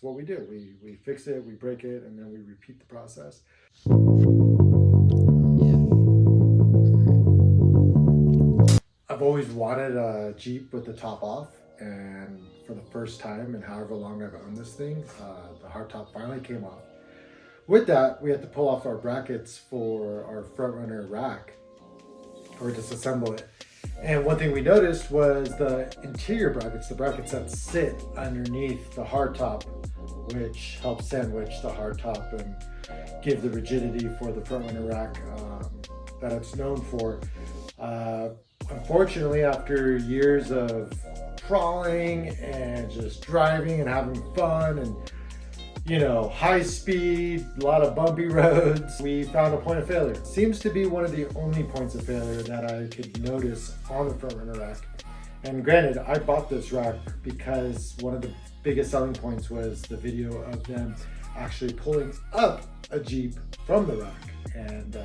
what we do. We fix it, we break it, and then we repeat the process. I've always wanted a Jeep with the top off, and for the first time in however long I've owned this thing, the hardtop finally came off. With that, we had to pull off our brackets for our Frontrunner rack, or disassemble it. And one thing we noticed was the interior brackets, the brackets that sit underneath the hardtop, which helps sandwich the hardtop and give the rigidity for the Frontrunner rack that it's known for. Unfortunately, after years of crawling and just driving and having fun and, you know, high speed, a lot of bumpy roads, we found a point of failure. It seems to be one of the only points of failure that I could notice on the Frontrunner rack. And granted, I bought this rack because one of the biggest selling points was the video of them actually pulling up a Jeep from the rack and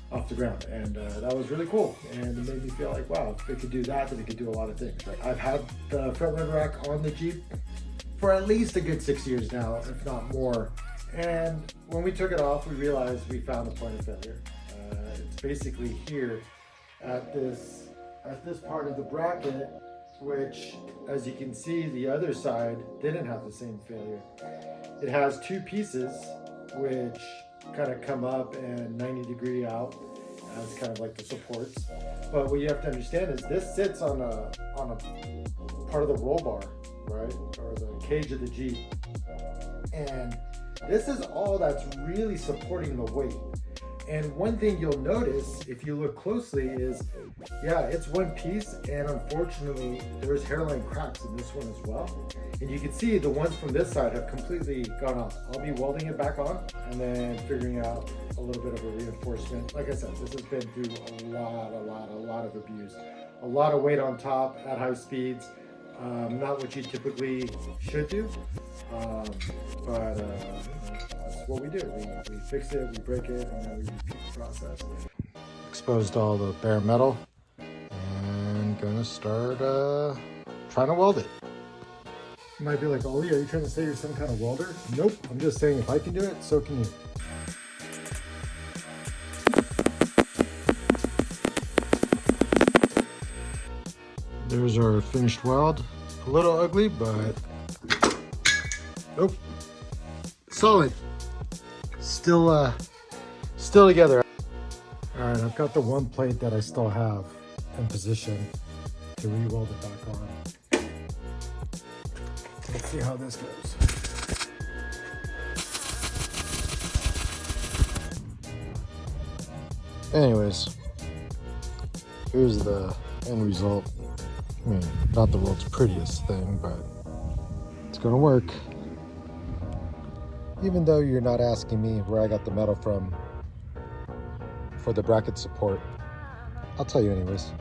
off the ground, and that was really cool, and it made me feel like, wow, if they could do that, then they could do a lot of things. Right? I've had the Frontrunner rack on the Jeep for at least a good 6 years now, if not more, and when we took it off, we realized we found a point of failure. It's basically here at this part of the bracket, which, as you can see, the other side didn't have the same failure. It has two pieces which kind of come up and 90-degree out as kind of like the supports. But what you have to understand is this sits on a part of the roll bar, right? Or the cage of the Jeep. And this is all that's really supporting the weight. And one thing you'll notice if you look closely is, yeah, it's one piece, and unfortunately there's hairline cracks in this one as well. And you can see the ones from this side have completely gone off. I'll be welding it back on and then figuring out a little bit of a reinforcement. Like I said, this has been through a lot of abuse. A lot of weight on top at high speeds. Not what you typically should do, but that's what we do. We fix it, we break it, and then we repeat the process. Exposed all the bare metal, and gonna start trying to weld it. You might be like, Oli, are you trying to say you're some kind of welder? Nope, I'm just saying if I can do it, so can you. There's our finished weld. A little ugly, but nope, solid. Still together. All right, I've got the one plate that I still have in position to re-weld it back on. Let's see how this goes. Anyways, here's the end result. I mean, not the world's prettiest thing, but it's gonna work. Even though you're not asking me where I got the metal from for the bracket support, I'll tell you anyways.